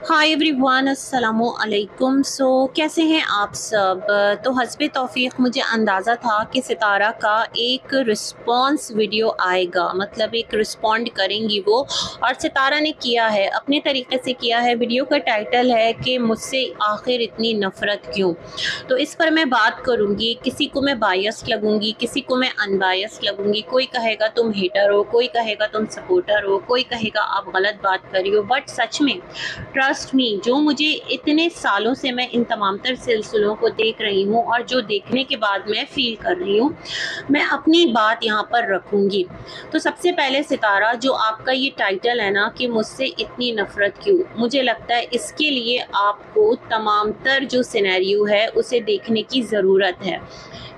Hi everyone, अस्सलामु अलैकुम। कैसे हैं आप सब? तो हस्बे तौफीक मुझे अंदाज़ा था कि सितारा का एक रिस्पॉन्स वीडियो आएगा, मतलब एक रिस्पॉन्ड करेंगी वो, और सितारा ने किया है, अपने तरीके से किया है। वीडियो का टाइटल है कि मुझसे आखिर इतनी नफ़रत क्यों। तो इस पर मैं बात करूँगी। किसी को मैं बायस लगूँगी, किसी को मैं अनबायस लगूँगी। कोई कहेगा तुम हेटर हो, कोई कहेगा तुम सपोर्टर हो, कोई कहेगा आप गलत बात कर रही हो। बट सच में ट्रस्ट मी, जो मुझे इतने सालों से मैं इन तमाम तर सिलसिलों को देख रही हूँ और जो देखने के बाद मैं फील कर रही हूँ, मैं अपनी बात यहाँ पर रखूँगी। तो सबसे पहले सितारा, जो आपका ये टाइटल है ना कि मुझसे इतनी नफ़रत क्यों, मुझे लगता है इसके लिए आपको तमाम तर जो सिनेरियो है उसे देखने की ज़रूरत है।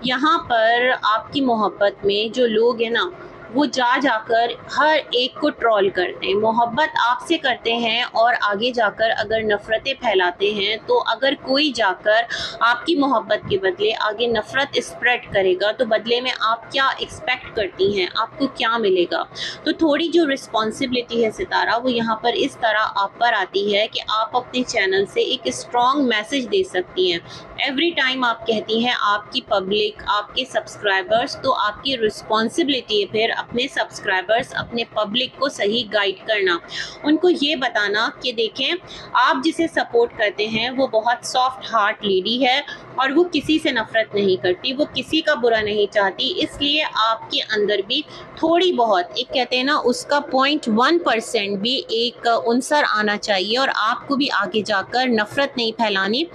यहाँ पर आपकी मोहब्बत में जो लोग हैं ना, वो जाकर हर एक को ट्रोल करते हैं। मोहब्बत आपसे करते हैं और आगे जाकर अगर नफ़रतें फैलाते हैं, तो अगर कोई जाकर आपकी मोहब्बत के बदले आगे नफ़रत स्प्रेड करेगा, तो बदले में आप क्या एक्सपेक्ट करती हैं, आपको क्या मिलेगा? तो थोड़ी जो रिस्पॉन्सिबिलिटी है सितारा, वो यहाँ पर इस तरह आप पर आती है कि आप अपने चैनल से एक स्ट्रॉन्ग मैसेज दे सकती हैं। एवरी टाइम आप कहती हैं आपकी पब्लिक, आपके सब्सक्राइबर्स, तो आपकी रिस्पॉन्सिबिलिटी है फिर अपने सब्सक्राइबर्स, अपने पब्लिक को सही गाइड करना, उनको ये बताना कि देखें, आप जिसे सपोर्ट करते हैं वो बहुत सॉफ्ट हार्ट लेडी है और वो किसी से नफ़रत नहीं करती, वो किसी का बुरा नहीं चाहती। इसलिए आपके अंदर भी थोड़ी बहुत, एक कहते हैं ना, उसका 0.1% भी एक उनसर आना चाहिए और आपको भी आगे जाकर नफ़रत नहीं फैलानी।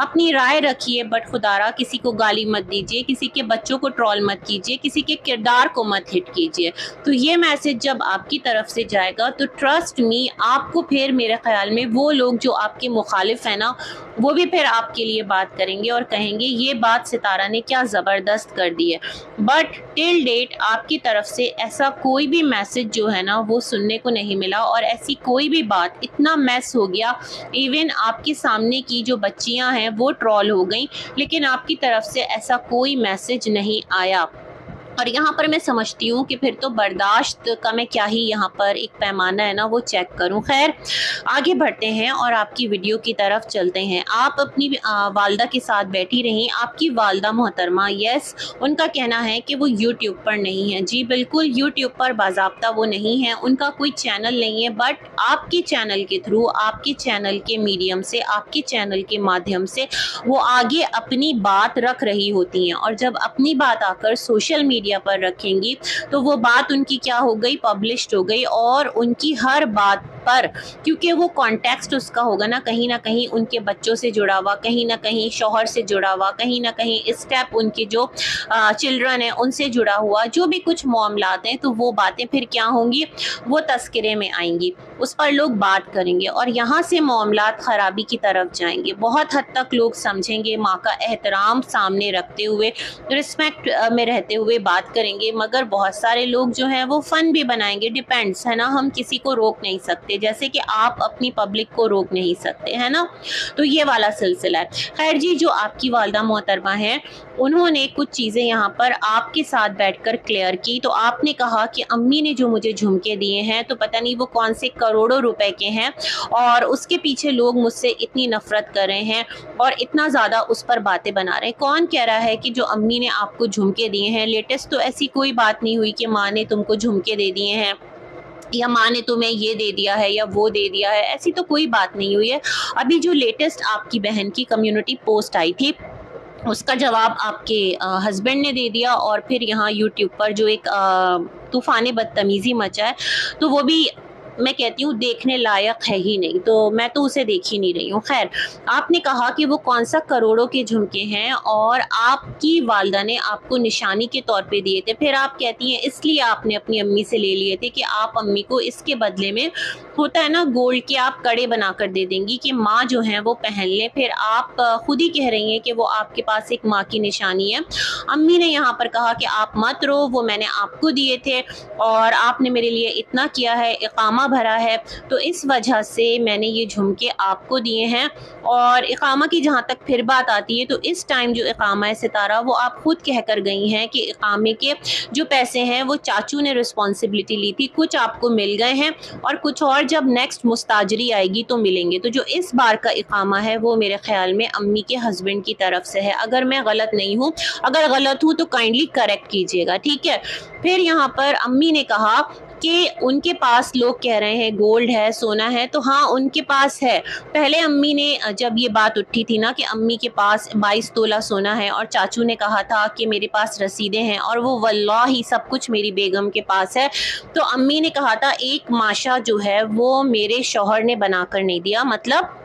अपनी राय रखिए, बट खुदारा किसी को गाली मत दीजिए, किसी के बच्चों को ट्रोल मत कीजिए, किसी के किरदार को मत हिट कीजिए। तो ये मैसेज जब आपकी तरफ से जाएगा, तो ट्रस्ट मी, आपको फिर मेरे ख्याल में वो लोग जो आपके मुखालिफ हैं ना, वो भी फिर आपके लिए बात करेंगे और कहेंगे ये बात सितारा ने क्या ज़बरदस्त कर दी है। बट टिल डेट आपकी तरफ से ऐसा कोई भी मैसेज जो है ना, वो सुनने को नहीं मिला, और ऐसी कोई भी बात, इतना मैस हो गया, इवन आपके सामने की जो बच्चियां हैं वो ट्रोल हो गई, लेकिन आपकी तरफ से ऐसा कोई मैसेज नहीं आया। और यहाँ पर मैं समझती हूँ कि फिर तो बर्दाश्त का मैं क्या ही यहाँ पर एक पैमाना है ना, वो चेक करूँ। खैर, आगे बढ़ते हैं और आपकी वीडियो की तरफ चलते हैं। आप अपनी वालदा के साथ बैठी रहीं, आपकी वालदा मोहतरमा, यस, उनका कहना है कि वो यूट्यूब पर नहीं है। जी बिल्कुल, यूट्यूब पर बाज़ाब्ता वो नहीं है, उनका कोई चैनल नहीं है, बट आपके चैनल के थ्रू, आपके चैनल के मीडियम से, आपके चैनल के माध्यम से वो आगे अपनी बात रख रही होती हैं। और जब अपनी बात आकर सोशल मीडिया पर रखेंगी, तो वो बात उनकी क्या हो गई, पब्लिश्ड हो गई, और उनकी हर बात पर, क्योंकि वो कॉन्टेक्स्ट उसका होगा ना कहीं उनके बच्चों से जुड़ा हुआ, कहीं ना कहीं शौहर से जुड़ा हुआ, कहीं ना कहीं स्टेप उनके जो चिल्ड्रन है उनसे जुड़ा हुआ, जो भी कुछ मामलात हैं, तो वो बातें फिर क्या होंगी, वो तस्करे में आएंगी, उस पर लोग बात करेंगे और यहाँ से मामलात ख़राबी की तरफ जाएंगे। बहुत हद तक लोग समझेंगे, माँ का एहतराम सामने रखते हुए, रिस्पेक्ट में रहते हुए बात करेंगे, मगर बहुत सारे लोग जो हैं वो फ़न भी बनाएंगे। डिपेंड्स है ना, हम किसी को रोक नहीं सकते, जैसे कि आप अपनी पब्लिक को रोक नहीं सकते, है ना। तो ये वाला सिलसिला है। खैर जी, जो आपकी वालदा मोहतरमा है, उन्होंने कुछ चीज़ें यहाँ पर आपके साथ बैठकर क्लियर की। तो आपने कहा कि अम्मी ने जो मुझे झुमके दिए हैं, तो पता नहीं वो कौन से करोड़ों रुपए के हैं, और उसके पीछे लोग मुझसे इतनी नफरत कर रहे हैं और इतना ज़्यादा उस पर बातें बना रहे हैं। कौन कह रहा है कि जो अम्मी ने आपको झुमके दिए हैं, लेटेस्ट तो ऐसी कोई बात नहीं हुई कि माँ ने तुमको झुमके दे दिए हैं या माँ ने तुम्हें ये दे दिया है या वो दे दिया है, ऐसी तो कोई बात नहीं हुई है। अभी जो लेटेस्ट आपकी बहन की कम्युनिटी पोस्ट आई थी, उसका जवाब आपके हस्बैंड ने दे दिया, और फिर यहाँ यूट्यूब पर जो एक तूफ़ान बदतमीज़ी मचा है, तो वो भी मैं कहती हूँ देखने लायक है ही नहीं, तो मैं तो उसे देख ही नहीं रही हूँ। खैर, आपने कहा कि वो कौन सा करोड़ों के झुमके हैं और आपकी वालदा ने आपको निशानी के तौर पे दिए थे। फिर आप कहती हैं इसलिए आपने अपनी अम्मी से ले लिए थे कि आप अम्मी को इसके बदले में, होता है ना, गोल्ड के आप कड़े बनाकर दे देंगी कि माँ जो है वो पहन ले। फिर आप खुद ही कह रही हैं कि वो आपके पास एक माँ की निशानी है। अम्मी ने यहाँ पर कहा कि आप मत रो, वो मैंने आपको दिए थे और आपने मेरे लिए इतना किया है, इकामा इकामा भरा है, तो इस वजह से मैंने ये झुमके आपको दिए हैं। और इकामा की जहाँ तक फिर बात आती है, तो इस टाइम जो इकामा है सितारा, वो आप खुद कह कर गई हैं कि इकामे के जो पैसे हैं वो चाचू ने रिस्पॉन्सिबिलिटी ली थी, कुछ आपको मिल गए हैं और कुछ और जब नेक्स्ट मुस्ताजरी आएगी तो मिलेंगे। तो जो इस बार का इकामा है वो मेरे ख्याल में अम्मी के हस्बैंड की तरफ से है, अगर मैं गलत नहीं हूँ। अगर गलत हूँ तो काइंडली करेक्ट कीजिएगा, ठीक है। फिर यहाँ पर अम्मी ने कहा कि उनके पास, लोग कह रहे हैं गोल्ड है, सोना है, तो हाँ उनके पास है। पहले अम्मी ने, जब ये बात उठी थी ना कि अम्मी के पास 22 तोला सोना है और चाचू ने कहा था कि मेरे पास रसीदें हैं, और वो वल्लाही सब कुछ मेरी बेगम के पास है, तो अम्मी ने कहा था एक माशा जो है वो मेरे शौहर ने बनाकर नहीं दिया, मतलब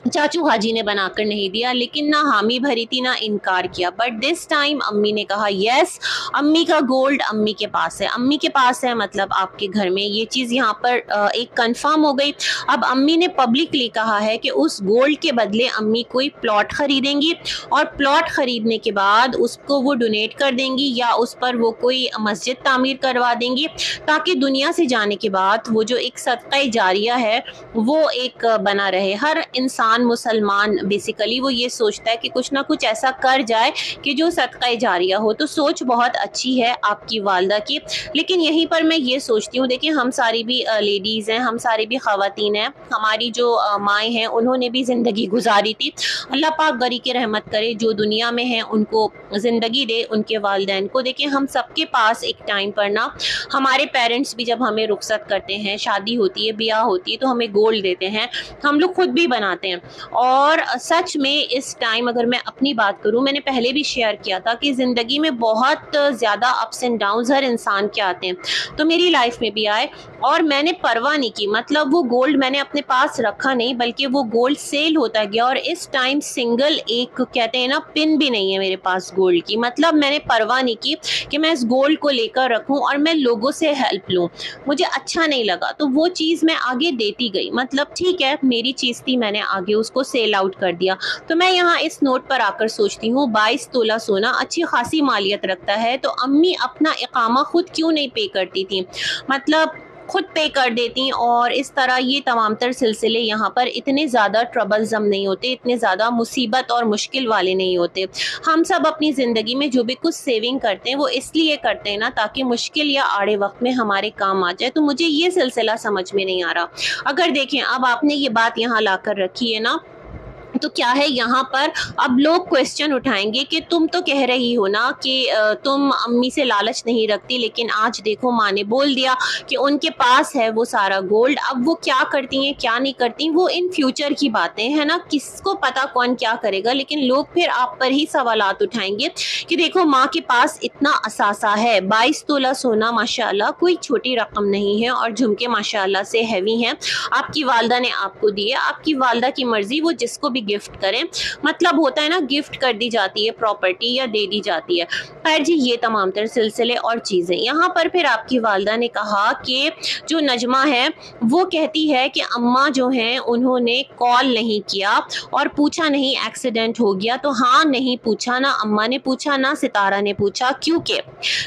चाचू हाजी ने बनाकर नहीं दिया, लेकिन ना हामी भरी थी ना इनकार किया। बट दिस टाइम अम्मी ने कहा यस, अम्मी का गोल्ड अम्मी के पास है, अम्मी के पास है, मतलब आपके घर में। ये चीज़ यहाँ पर एक कंफर्म हो गई। अब अम्मी ने पब्लिकली कहा है कि उस गोल्ड के बदले अम्मी कोई प्लॉट खरीदेंगी, और प्लॉट खरीदने के बाद उसको वो डोनेट कर देंगी या उस पर वो कोई मस्जिद तामीर करवा देंगी, ताकि दुनिया से जाने के बाद वो जो एक सदका जारिया है वो एक बना रहे। हर इंसान मुसलमान बेसिकली वो ये सोचता है कि कुछ ना कुछ ऐसा कर जाए कि जो सदका जारिया हो। तो सोच बहुत अच्छी है आपकी वालदा की, लेकिन यहीं पर मैं ये सोचती हूँ, देखिए हम सारी भी लेडीज़ हैं, हम सारी भी ख़वातीन हैं, हमारी जो माएँ हैं उन्होंने भी ज़िंदगी गुजारी थी। अल्लाह पाक गरी के रहमत करे, जो दुनिया में हैं उनको ज़िंदगी दे, उनके वालिदैन को। देखिए हम सबके पास एक टाइम पर ना, हमारे पेरेंट्स भी जब हमें रुखसत करते हैं, शादी होती है, ब्याह होती है, तो हमें गोल्ड देते हैं, हम लोग खुद भी बनाते हैं। और सच में इस टाइम अगर मैं अपनी बात करूं, मैंने पहले भी शेयर किया था कि ज़िंदगी में बहुत ज़्यादा अप्स एंड डाउन्स हर इंसान के आते हैं, तो मेरी लाइफ में भी आए और मैंने परवाह नहीं की। मतलब वो गोल्ड मैंने अपने पास रखा नहीं, बल्कि वो गोल्ड सेल होता गया, और इस टाइम सिंगल एक कहते हैं ना पिन भी नहीं है मेरे पास गोल्ड की। मतलब मैंने परवाह नहीं की कि मैं इस गोल्ड को लेकर रखूं और मैं लोगों से हेल्प लूं, मुझे अच्छा नहीं लगा, तो वो चीज़ मैं आगे देती गई। मतलब ठीक है, मेरी चीज़ थी, मैंने आगे उसको सेल आउट कर दिया। तो मैं यहाँ इस नोट पर आकर सोचती हूँ 22 तोला सोना अच्छी खासी मालियत रखता है, तो अम्मी अपना इकामा खुद क्यों नहीं पे करती थी, मतलब खुद पे कर देती, और इस तरह ये तमाम तर सिलसिले यहाँ पर इतने ज़्यादा ट्रबलज़म नहीं होते, इतने ज़्यादा मुसीबत और मुश्किल वाले नहीं होते। हम सब अपनी ज़िंदगी में जो भी कुछ सेविंग करते हैं वो इसलिए करते हैं ना, ताकि मुश्किल या आड़े वक्त में हमारे काम आ जाए। तो मुझे ये सिलसिला समझ में नहीं आ रहा। अगर देखें, अब आपने ये बात यहाँ ला कर रखी है ना, तो क्या है यहाँ पर, अब लोग क्वेश्चन उठाएंगे कि तुम तो कह रही हो ना कि तुम अम्मी से लालच नहीं रखती, लेकिन आज देखो माँ ने बोल दिया कि उनके पास है वो सारा गोल्ड। अब वो क्या करती हैं क्या नहीं करती वो इन फ्यूचर की बातें हैं ना, किसको पता कौन क्या करेगा। लेकिन लोग फिर आप पर ही सवालात उठाएंगे कि देखो माँ के पास इतना असासा है, 22 तोला सोना माशाल्लाह कोई छोटी रकम नहीं है, और झुमके माशाल्लाह से हैवी हैं, आपकी वालदा ने आपको दिए, आपकी वालदा की मर्जी, वो जिसको भी गिफ्ट करें। मतलब होता है ना, गिफ्ट कर दी जाती है प्रॉपर्टी या दे दी जाती है। खैर जी, ये तमाम तर सिलसिले और चीज़ें। यहाँ पर फिर आपकी वालदा ने कहा कि जो नजमा है वो कहती है कि अम्मा जो हैं उन्होंने कॉल नहीं किया और पूछा नहीं एक्सीडेंट हो गया। तो हाँ, नहीं पूछा, ना अम्मा ने पूछा ना सितारा ने पूछा, क्योंकि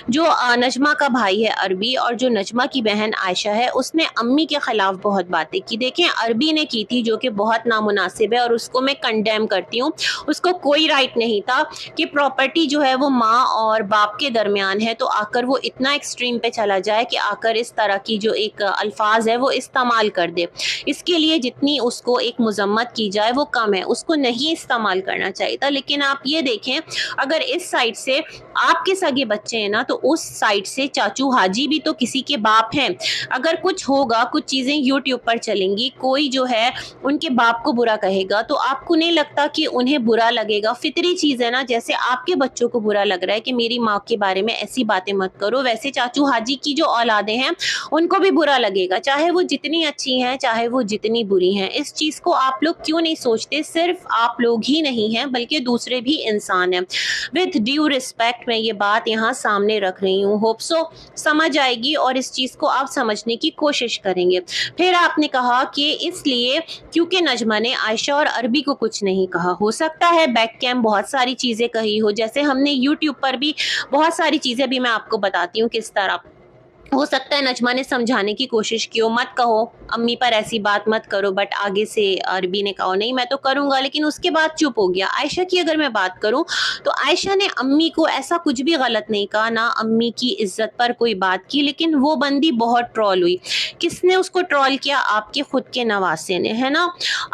जो नजमा का भाई है अरबी और जो नजमा की बहन आयशा है, उसने अम्मी के खिलाफ बहुत बातें की। देखें, अरबी ने की थी, जो कि बहुत नामुनासिब है और उसको मैं कंडेम करती हूँ। उसको कोई राइट नहीं था कि प्रॉपर्टी जो है वो माँ और बाप के दरमियान है, तो आकर वो इतना एक्सट्रीम पे चला जाए कि आकर इस तरह की जो एक अल्फाज है वो इस्तेमाल कर दे। इसके लिए जितनी उसको एक मजम्मत की जाए वो कम है, उसको नहीं इस्तेमाल करना चाहिए था। लेकिन आप ये देखें, अगर इस साइड से आपके सगे बच्चे हैं ना, तो उस साइड से चाचू हाजी भी तो किसी के बाप हैं। अगर कुछ होगा, कुछ चीज़ें यूट्यूब पर चलेंगी, कोई जो है उनके बाप को बुरा कहेगा, तो आपको नहीं लगता कि उन्हें बुरा लगेगा? फितरी चीज़ है ना, जैसे आपके बच्चों को बुरा लग रहा है कि मेरी माँ के बारे में ऐसी बातें मत करो, वैसे चाचू हाजी की जो औलादें हैं उनको भी बुरा लगेगा, चाहे वो जितनी अच्छी हैं चाहे वो जितनी बुरी हैं। इस चीज़ को आप लोग क्यों नहीं सोचते? सिर्फ आप लोग ही नहीं हैं बल्कि दूसरे भी इंसान हैं। विथ ड्यू रिस्पेक्ट मैं ये बात यहाँ सामने रख रही हूँ, होप सो समझ आएगी और इस चीज़ को आप समझने की कोशिश करेंगे। फिर आपने कहा कि इसलिए क्योंकि नजमा ने आयशा और अरबी को कुछ नहीं कहा। हो सकता है बैक कैम बहुत सारी चीज़ें कही हो, जैसे हमने यूट्यूब पर भी बहुत सारी चीज़ें भी मैं आपको बताती हूँ किस तरह। हो सकता है नजमा ने समझाने की कोशिश की हो, मत कहो अम्मी पर ऐसी बात मत करो, बट आगे से अरबी ने कहा नहीं मैं तो करूंगा, लेकिन उसके बाद चुप हो गया। आयशा की अगर मैं बात करूं तो आयशा ने अम्मी को ऐसा कुछ भी गलत नहीं कहा, ना अम्मी की इज्जत पर कोई बात की, लेकिन वो बंदी बहुत ट्रोल हुई। किसने उसको ट्रोल किया? आपके खुद के नवासे ने, है ना।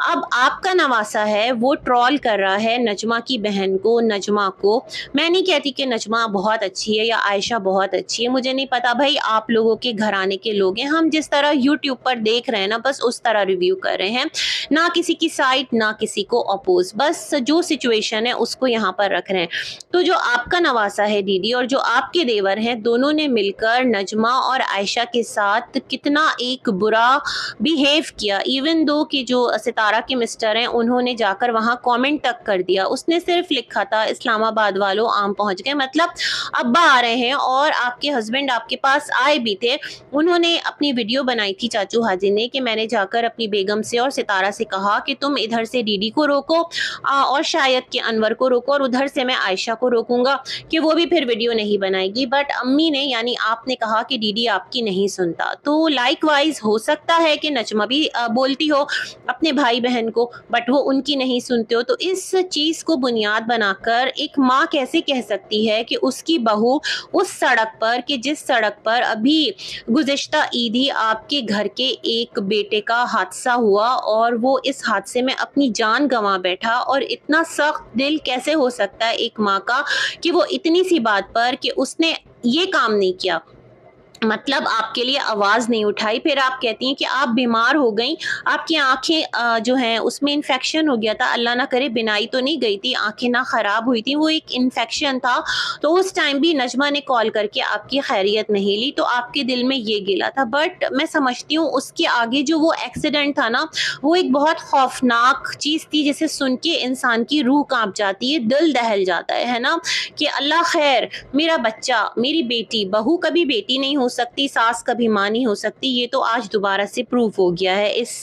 अब आपका नवासा है वो ट्रोल कर रहा है नजमा की बहन को, नजमा को। मैं नहीं कहती कि नजमा बहुत अच्छी है या आयशा बहुत अच्छी है, मुझे नहीं पता भाई, आप लोगों के घराने के लोग हैं। हम जिस तरह यूट्यूब पर देख रहे हैं ना, बस उस तरह रिव्यू कर रहे हैं, ना किसी की साइड ना किसी को अपोज, बस जो सिचुएशन है उसको यहाँ पर रख रहे हैं। तो जो आपका नवासा है दीदी और जो आपके देवर हैं, दोनों ने मिलकर नजमा और आयशा के साथ कितना एक बुरा बिहेव किया। इवन दो कि जो सितारा के मिस्टर हैं उन्होंने जाकर वहां कमेंट तक कर दिया। उसने सिर्फ लिखा था इस्लामाबाद वालों आम पहुंच गए, मतलब अब्बा आ रहे हैं और आपके हस्बैंड आपके पास आए भी थे। उन्होंने अपनी वीडियो बनाई थी चाचू हाजी ने कि मैंने जाकर अपनी बेगम से और सितारा से कहा कि तुम इधर से डीडी को रोको और शायद कि अनवर को रोको, और उधर से मैं आयशा को रोकूंगा कि वो भी फिर वीडियो नहीं बनाएगी। बट अम्मी ने यानी आपने कहा कि दीदी आपकी नहीं सुनता। तो लाइक वाइज हो सकता है कि नजमा भी बोलती हो अपने भाई बहन को, बट वो उनकी नहीं सुनते हो। तो इस चीज को बुनियाद बनाकर एक माँ कैसे कह सकती है कि उसकी बहू उस सड़क पर, कि जिस सड़क पर अभी गुज़िश्ता ईद ही आपके घर के एक बेटे का हादसा हुआ और वो इस हादसे में अपनी जान गंवा बैठा, और इतना सख्त दिल कैसे हो सकता है एक माँ का कि वो इतनी सी बात पर कि उसने ये काम नहीं किया, मतलब आपके लिए आवाज नहीं उठाई। फिर आप कहती हैं कि आप बीमार हो गई, आपकी आंखें जो हैं उसमें इन्फेक्शन हो गया था, अल्लाह ना करे बिनाई तो नहीं गई थी, आंखें ना खराब हुई थी, वो एक इन्फेक्शन था। तो उस टाइम भी नजमा ने कॉल करके आपकी खैरियत नहीं ली, तो आपके दिल में ये गिला था। बट मैं समझती हूँ उसके आगे जो वो एक्सीडेंट था ना, वो एक बहुत खौफनाक चीज थी जिसे सुन के इंसान की रूह कांप जाती है, दिल दहल जाता है ना, कि अल्लाह खैर, मेरा बच्चा, मेरी बेटी, बहू कभी बेटी नहीं हो सकती, सास कभी मां नहीं हो सकती, ये तो आज दोबारा से प्रूव हो गया है। इस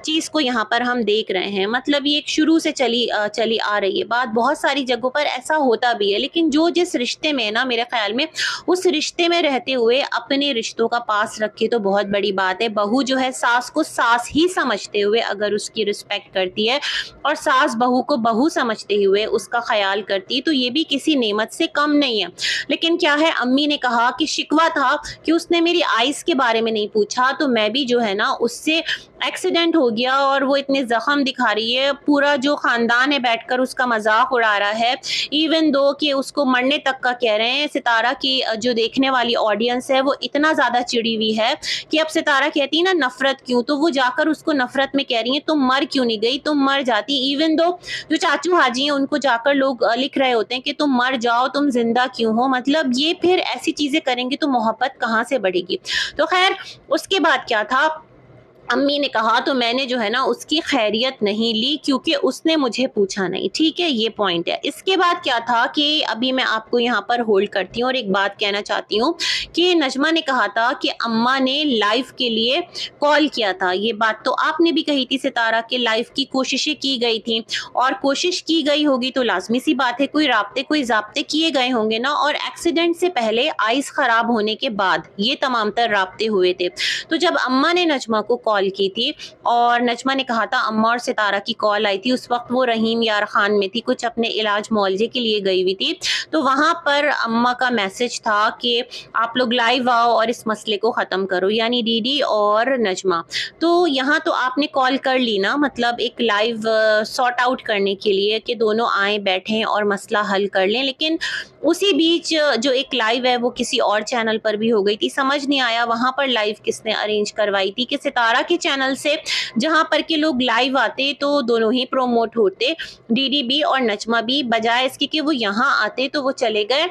चीज को यहाँ पर हम देख रहे हैं, मतलब ये एक शुरू से चली आ रही है बात, बहुत सारी जगहों पर ऐसा होता भी है। लेकिन जो जिस रिश्ते में ना, मेरे ख्याल में उस रिश्ते में रहते हुए अपने रिश्तों का पास रखे तो बहुत बड़ी बात है। बहू जो है सास को सास ही समझते हुए अगर उसकी रिस्पेक्ट करती है और सास बहू को बहू समझते हुए उसका ख्याल करती है, तो ये भी किसी नेमत से कम नहीं है। लेकिन क्या है, अम्मी ने कहा कि शिकवा था कि उसने मेरी आइस के बारे में नहीं पूछा, तो मैं भी जो है ना, उससे एक्सीडेंट हो गया और वो इतने जख्म दिखा रही है, पूरा जो खानदान है बैठकर उसका मजाक उड़ा रहा है। इवन दो कि उसको मरने तक का कह रहे हैं। सितारा की जो देखने वाली ऑडियंस है वो इतना ज्यादा चिड़ी हुई है कि अब सितारा कहती है ना नफरत क्यों, तो वो जाकर उसको नफरत में कह रही है तुम मर क्यों नहीं गई, तुम मर जाती। इवन दो जो चाचू हाजी हैं उनको जाकर लोग लिख रहे होते हैं कि तुम मर जाओ, तुम जिंदा क्यों हो। मतलब ये फिर ऐसी चीजें करेंगे तो मोहब्बत कहाँ से बढ़ेगी। तो खैर उसके बाद क्या था, अम्मी ने कहा तो मैंने जो है ना उसकी खैरियत नहीं ली क्योंकि उसने मुझे पूछा नहीं। ठीक है, ये पॉइंट है। इसके बाद क्या था कि अभी मैं आपको यहाँ पर होल्ड करती हूँ और एक बात कहना चाहती हूँ कि नजमा ने कहा था कि अम्मा ने लाइव के लिए कॉल किया था। ये बात तो आपने भी कही थी सितारा, के लाइव की कोशिशें की गई थी, और कोशिश की गई होगी तो लाजमी सी बात है कोई राब्ते कोई जाब्ते किए गए होंगे ना। और एक्सीडेंट से पहले, आइस खराब होने के बाद ये तमाम तर राब्ते हुए थे। तो जब अम्मा ने नजमा को कॉल की थी और नजमा ने कहा था, अम्मा और सितारा की कॉल आई थी, उस वक्त वो रहीम यार खान में थी, कुछ अपने इलाज मुआवजे के लिए गई हुई थी। तो वहां पर अम्मा का मैसेज था कि आप लोग लाइव आओ और इस मसले को ख़त्म करो, यानी दीदी और नजमा। तो यहाँ तो आपने कॉल कर ली ना, मतलब एक लाइव सॉर्ट आउट करने के लिए कि दोनों आए बैठें और मसला हल कर लें। लेकिन उसी बीच जो एक लाइव है वो किसी और चैनल पर भी हो गई थी। समझ नहीं आया वहां पर लाइव किसने अरेंज करवाई थी, कि सितारा के चैनल से जहां पर के लोग लाइव आते तो दोनों ही प्रोमोट होते, डीडी भी और नजमा भी, बजाय इसके कि वो यहाँ आते तो वो चले गए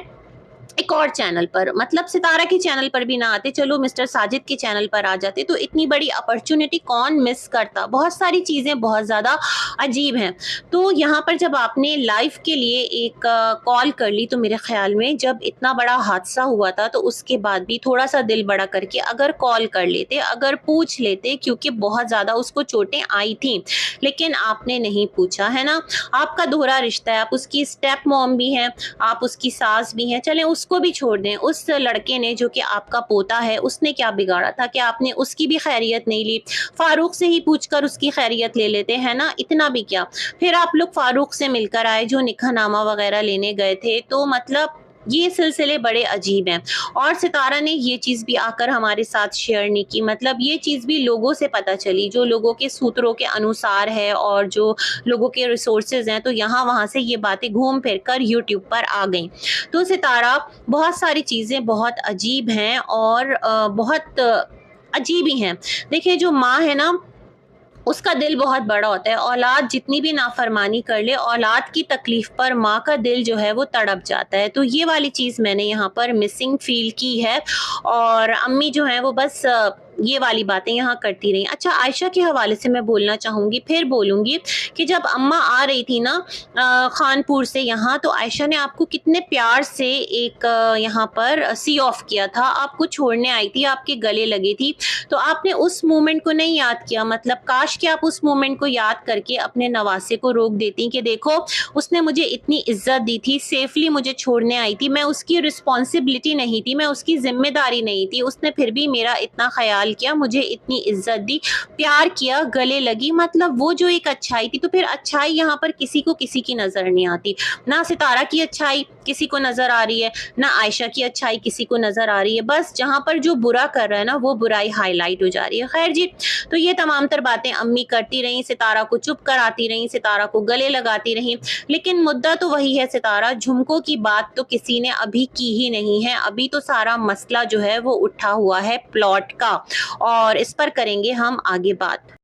एक और चैनल पर, मतलब सितारा के चैनल पर भी ना आते, चलो मिस्टर साजिद के चैनल पर आ जाते। तो इतनी बड़ी अपॉर्चुनिटी कौन मिस करता। बहुत सारी चीज़ें बहुत ज़्यादा अजीब हैं। तो यहाँ पर जब आपने लाइव के लिए एक कॉल कर ली, तो मेरे ख्याल में जब इतना बड़ा हादसा हुआ था तो उसके बाद भी थोड़ा सा दिल बड़ा करके अगर कॉल कर लेते, अगर पूछ लेते, क्योंकि बहुत ज़्यादा उसको चोटें आई थी, लेकिन आपने नहीं पूछा, है ना। आपका दोहरा रिश्ता है, आप उसकी स्टेप मॉम भी हैं, आप उसकी सास भी हैं, चलें उसको भी छोड़ दें, उस लड़के ने जो कि आपका पोता है उसने क्या बिगाड़ा था कि आपने उसकी भी खैरियत नहीं ली? फारूक से ही पूछकर उसकी खैरियत ले लेते, है ना? इतना भी क्या। फिर आप लोग फारूक से मिलकर आए जो निकाहनामा वगैरह लेने गए थे, तो मतलब ये सिलसिले बड़े अजीब हैं। और सितारा ने ये चीज़ भी आकर हमारे साथ शेयर नहीं की, मतलब ये चीज़ भी लोगों से पता चली, जो लोगों के सूत्रों के अनुसार है और जो लोगों के रिसोर्सेज हैं, तो यहाँ वहाँ से ये बातें घूम फिर कर यूट्यूब पर आ गई। तो सितारा, बहुत सारी चीज़ें बहुत अजीब हैं और बहुत अजीब ही हैं। देखिए, जो माँ है ना, उसका दिल बहुत बड़ा होता है। औलाद जितनी भी नाफरमानी कर ले, औलाद की तकलीफ पर माँ का दिल जो है वो तड़प जाता है। तो ये वाली चीज़ मैंने यहाँ पर मिसिंग फील की है। और अम्मी जो हैं वो बस ये वाली बातें यहाँ करती रहीं। अच्छा, आयशा के हवाले से मैं बोलना चाहूँगी, फिर बोलूँगी कि जब अम्मा आ रही थी ना खानपुर से यहाँ, तो आयशा ने आपको कितने प्यार से एक यहाँ पर सी ऑफ किया था। आपको छोड़ने आई थी, आपके गले लगी थी, तो आपने उस मोमेंट को नहीं याद किया। मतलब काश कि आप उस मोमेंट को याद करके अपने नवासे को रोक देती कि देखो, उसने मुझे इतनी इज्जत दी थी, सेफली मुझे छोड़ने आई थी, मैं उसकी रिस्पॉन्सिबिलिटी नहीं थी, मैं उसकी जिम्मेदारी नहीं थी, उसने फिर भी मेरा इतना ख्याल किया, मुझे इतनी इज्जत दी, प्यार किया, गले लगी। मतलब वो जो एक अच्छाई थी। तो फिर अच्छाई यहाँ पर किसी को किसी की नजर नहीं आती। ना सितारा की अच्छाई किसी को नजर आ रही है, ना आयशा की अच्छाई किसी को नजर आ रही है। बस जहाँ पर जो बुरा कर रहा है ना, वो बुराई हाईलाइट हो जा रही है। खैर जी, तो ये तमाम तर बातें अम्मी करती रही, सितारा को चुप कराती रही, सितारा को गले लगाती रही। लेकिन मुद्दा तो वही है सितारा, झुमकों की बात तो किसी ने अभी की ही नहीं है। अभी तो सारा मसला जो है वो उठा हुआ है प्लॉट का, और इस पर करेंगे हम आगे बात।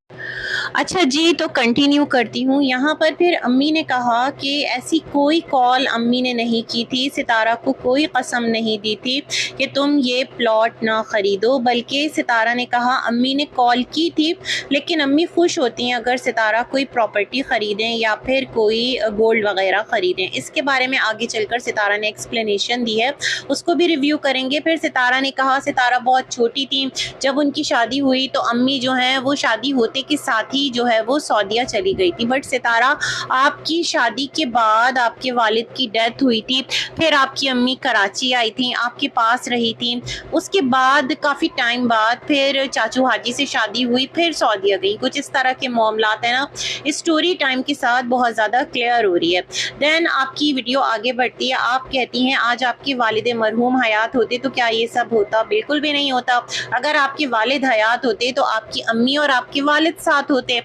अच्छा जी, तो कंटिन्यू करती हूँ। यहाँ पर फिर अम्मी ने कहा कि ऐसी कोई कॉल अम्मी ने नहीं की थी, सितारा को कोई कसम नहीं दी थी कि तुम ये प्लॉट ना ख़रीदो, बल्कि सितारा ने कहा अम्मी ने कॉल की थी, लेकिन अम्मी खुश होती हैं अगर सितारा कोई प्रॉपर्टी ख़रीदें या फिर कोई गोल्ड वगैरह ख़रीदें। इसके बारे में आगे चलकर सितारा ने एक्सप्लेनेशन दी है, उसको भी रिव्यू करेंगे। फिर सितारा ने कहा सितारा बहुत छोटी थी जब उनकी शादी हुई, तो अम्मी जो हैं वो शादी होते के साथ ही जो है वो सऊदीया चली गई थी। बट सितारा, आपकी शादी के बाद आपके वालिद की डेथ हुई थी, फिर आपकी अम्मी कराची आई थी, आपके पास रही थी। उसके बाद काफ़ी टाइम बाद फिर चाचू हाजी से शादी हुई, फिर सऊदीया गई। कुछ इस तरह के मामलात है ना, स्टोरी टाइम के साथ बहुत ज़्यादा क्लियर हो रही है। देन आपकी वीडियो आगे बढ़ती है, आप कहती हैं आज आपके वालिद मरहूम हयात होते तो क्या ये सब होता? बिल्कुल भी नहीं होता। अगर आपके वालिद हयात होते तो आपकी अम्मी और आपके वालिद साथ होते,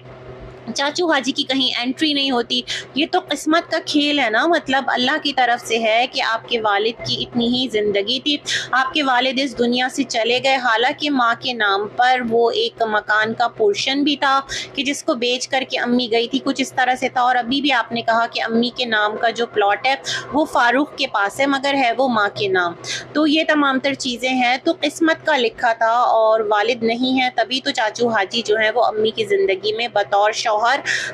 चाचू हाजी की कहीं एंट्री नहीं होती। ये तो किस्मत का खेल है ना, मतलब अल्लाह की तरफ से है कि आपके वालिद की इतनी ही ज़िंदगी थी, आपके वालिद इस दुनिया से चले गए। हालांकि माँ के नाम पर वो एक मकान का पोर्शन भी था कि जिसको बेच करके अम्मी गई थी, कुछ इस तरह से था। और अभी भी आपने कहा कि अम्मी के नाम का जो प्लॉट है वो फारूक के पास है, मगर है वो माँ के नाम। तो ये तमाम तर चीज़ें हैं, तो किस्मत का लिखा था और वालिद नहीं है, तभी तो चाचू हाजी जो है वो अम्मी की ज़िंदगी में बतौर शौहर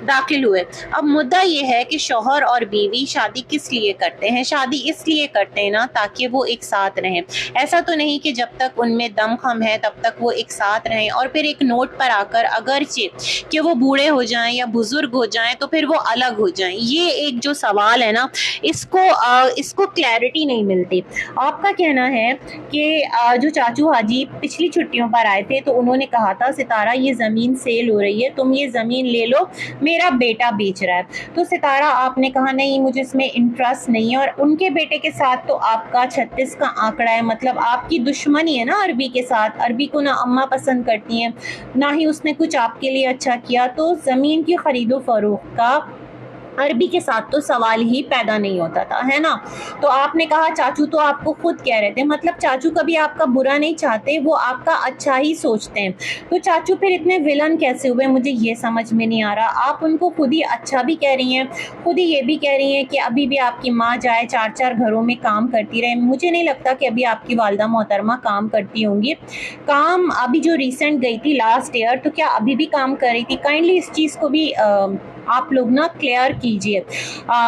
दाखिल हुए। अब मुद्दा ये है कि शौहर और बीवी शादी किस लिए करते हैं? शादी इसलिए करते हैं ना ताकि वो एक साथ रहें। ऐसा तो नहीं कि जब तक उनमें दम खम है तब तक वो एक साथ रहें और फिर एक नोट पर आकर अगरचे कि वो बूढ़े हो जाएं या बुजुर्ग हो जाएं तो फिर वो अलग हो जाएं। ये एक जो सवाल है ना, इसको क्लैरिटी नहीं मिलती। आपका कहना है कि जो चाचू हाजी पिछली छुट्टियों पर आए थे तो उन्होंने कहा था सितारा ये ज़मीन सेल हो रही है, तुम ये ज़मीन ले लो, मेरा बेटा बेच रहा है। तो सितारा आपने कहा नहीं मुझे इसमें इंटरेस्ट नहीं है। और उनके बेटे के साथ तो आपका 36 का आंकड़ा है, मतलब आपकी दुश्मनी है ना अरबी के साथ। अरबी को ना अम्मा पसंद करती हैं, ना ही उसने कुछ आपके लिए अच्छा किया। तो ज़मीन की खरीदो फरोख्त का अरबी के साथ तो सवाल ही पैदा नहीं होता था, है ना। तो आपने कहा चाचू तो आपको खुद कह रहे थे, मतलब चाचू कभी आपका बुरा नहीं चाहते, वो आपका अच्छा ही सोचते हैं। तो चाचू फिर इतने विलन कैसे हुए, मुझे ये समझ में नहीं आ रहा। आप उनको खुद ही अच्छा भी कह रही हैं, खुद ही ये भी कह रही हैं कि अभी भी आपकी माँ जाए 4-4 घरों में काम करती रहे। मुझे नहीं लगता कि अभी आपकी वालदा मोहतरमा काम करती होंगी। काम अभी जो रिसेंट गई थी लास्ट ईयर, तो क्या अभी भी काम कर रही थी? काइंडली इस चीज़ को भी आप लोग ना क्लियर कीजिए।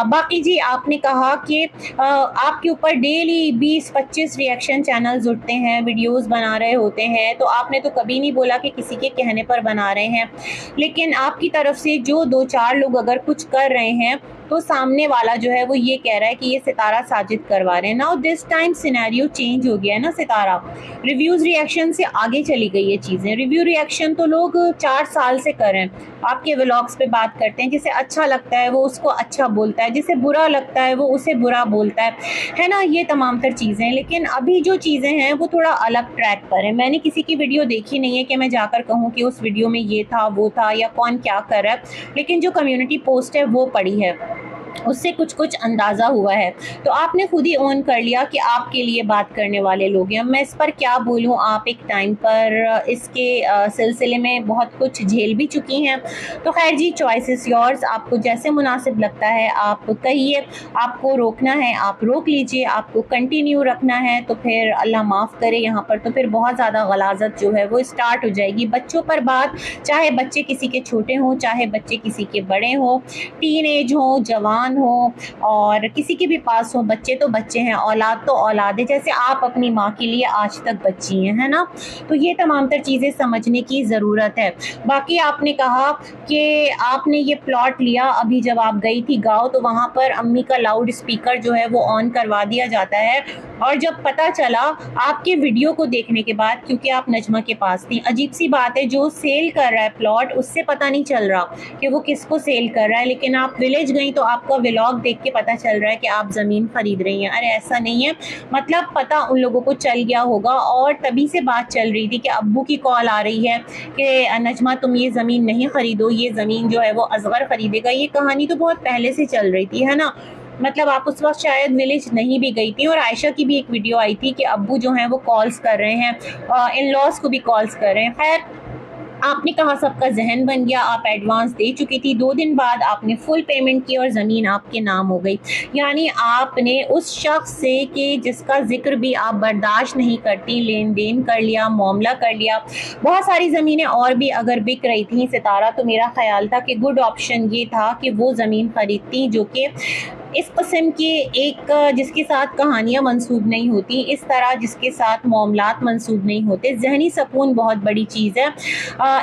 बाकी जी आपने कहा कि आपके ऊपर डेली 20-25 रिएक्शन चैनल्स उठते हैं, वीडियोस बना रहे होते हैं, तो आपने तो कभी नहीं बोला कि किसी के कहने पर बना रहे हैं, लेकिन आपकी तरफ से जो 2-4 लोग अगर कुछ कर रहे हैं तो सामने वाला जो है वो ये कह रहा है कि ये सितारा साजिद करवा रहे हैं। Now this time scenario change हो गया है ना सितारा, रिव्यूज़ रिएक्शन से आगे चली गई ये चीज़ें। रिव्यू रिएक्शन तो लोग 4 साल से कर रहे हैं, आपके व्लॉग्स पे बात करते हैं, जिसे अच्छा लगता है वो उसको अच्छा बोलता है, जिसे बुरा लगता है वो उसे बुरा बोलता है ना, ये तमाम तर चीज़ें। लेकिन अभी जो चीज़ें हैं वो थोड़ा अलग ट्रैक पर है। मैंने किसी की वीडियो देखी नहीं है कि मैं जाकर कहूँ कि उस वीडियो में ये था वो था या कौन क्या कर रहा है, लेकिन जो कम्युनिटी पोस्ट है वो पड़ी है, उससे कुछ कुछ अंदाज़ा हुआ है। तो आपने खुद ही ऑन कर लिया कि आपके लिए बात करने वाले लोग हैं। मैं इस पर क्या बोलूँ, आप एक टाइम पर इसके सिलसिले में बहुत कुछ झेल भी चुकी हैं। तो खैर जी, चॉइस इज़ योर्स, आपको जैसे मुनासिब लगता है आप कहिए। आपको रोकना है आप रोक लीजिए, आपको कंटिन्यू रखना है तो फिर अल्लाह माफ़ करे, यहाँ पर तो फिर बहुत ज़्यादा गलाज़त जो है वो स्टार्ट हो जाएगी। बच्चों पर बात, चाहे बच्चे किसी के छोटे हों, चाहे बच्चे किसी के बड़े हों, टीन एज हों, जवान हो और किसी के भी पास हो, बच्चे तो बच्चे हैं, औलाद तो औलाद है, जैसे आप अपनी माँ के लिए आज तक बच्ची हैं, है ना। तो ये तमाम तर चीज़ें समझने की ज़रूरत है। बाकी आपने कहा कि आपने ये प्लॉट लिया, अभी जब आप गई थी गाँव तो वहाँ पर अम्मी का लाउड स्पीकर जो है वो ऑन करवा दिया जाता है, और जब पता चला आपके वीडियो को देखने के बाद, क्योंकि आप नजमा के पास थी, अजीब सी बात है, जो सेल कर रहा है प्लॉट उससे पता नहीं चल रहा कि वो किसको सेल कर रहा है, लेकिन आप विलेज गई तो आपका व्लॉग देख के पता चल रहा है कि आप ज़मीन खरीद रही हैं। अरे ऐसा नहीं है, मतलब पता उन लोगों को चल गया होगा, और तभी से बात चल रही थी कि अब्बू की कॉल आ रही है कि नजमा तुम ये ज़मीन नहीं खरीदो, ये ज़मीन जो है वो असगर खरीदेगा। ये कहानी तो बहुत पहले से चल रही थी, है ना। मतलब आप उस वक्त शायद विलेज नहीं भी गई थी। और आयशा की भी एक वीडियो आई थी कि अब्बू जो हैं वो कॉल्स कर रहे हैं, इन लॉज को भी कॉल्स कर रहे हैं। खैर, आपने कहा सबका जहन बन गया, आप एडवांस दे चुकी थी, 2 दिन बाद आपने फुल पेमेंट की और ज़मीन आपके नाम हो गई। यानी आपने उस शख्स से कि जिसका जिक्र भी आप बर्दाश्त नहीं करती, लेन देन कर लिया, मामला कर लिया। बहुत सारी ज़मीनें और भी अगर बिक रही थी सितारा, तो मेरा ख्याल था कि गुड ऑप्शन ये था कि वो ज़मीन ख़रीदती जो कि इस किस्म के एक जिसके साथ कहानियाँ मंसूब नहीं होती, इस तरह जिसके साथ मामलात मंसूब नहीं होते। ज़हनी सुकून बहुत बड़ी चीज़ है।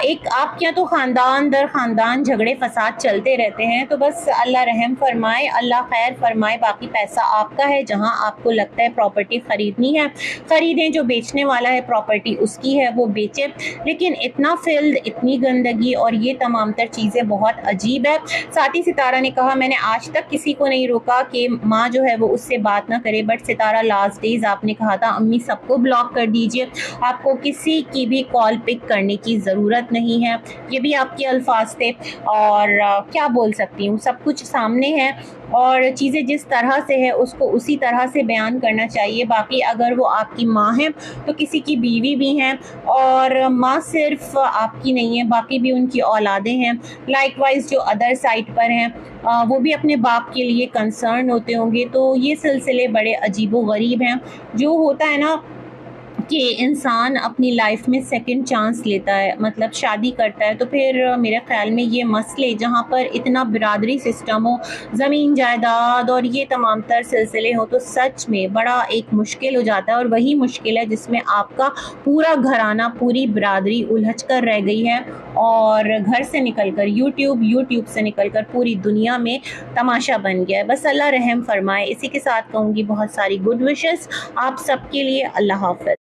एक आपके यहाँ तो ख़ानदान दर ख़ानदान झगड़े फसाद चलते रहते हैं, तो बस अल्लाह रहम फरमाए, अल्लाह खैर फरमाए। बाकी पैसा आपका है, जहाँ आपको लगता है प्रॉपर्टी ख़रीदनी है ख़रीदें, जो बेचने वाला है प्रॉपर्टी उसकी है वो बेचे। लेकिन इतना फिल्द, इतनी गंदगी और ये तमाम तर चीज़ें बहुत अजीब है। साथ ही सितारा ने कहा मैंने आज तक किसी को नहीं रोका कि माँ जो है वो उससे बात ना करे, बट सितारा लास्ट डेज आपने कहा था अम्मी सबको ब्लॉक कर दीजिए, आपको किसी की भी कॉल पिक करने की ज़रूरत नहीं है। ये भी आपके अल्फाज थे, और क्या बोल सकती हूँ, सब कुछ सामने है और चीज़ें जिस तरह से है उसको उसी तरह से बयान करना चाहिए। बाकी अगर वो आपकी माँ है तो किसी की बीवी भी हैं, और माँ सिर्फ आपकी नहीं है, बाकी भी उनकी औलादें हैं। लाइकवाइज जो अदर साइड पर हैं वो भी अपने बाप के लिए कंसर्न होते होंगे। तो ये सिलसिले बड़े अजीबो गरीब हैं। जो होता है ना कि इंसान अपनी लाइफ में सेकंड चांस लेता है, मतलब शादी करता है, तो फिर मेरे ख़्याल में ये मसले जहाँ पर इतना बिरादरी सिस्टम हो, ज़मीन जायदाद और ये तमाम तर सिलसिले हो, तो सच में बड़ा एक मुश्किल हो जाता है। और वही मुश्किल है जिसमें आपका पूरा घराना, पूरी बिरादरी उलझ कर रह गई है, और घर से निकल कर यूट्यूब से निकल कर पूरी दुनिया में तमाशा बन गया है। बस अल्लाह रहम फरमाए। इसी के साथ कहूँगी बहुत सारी गुड विशेस आप सबके लिए। अल्लाह हाफ़िज़।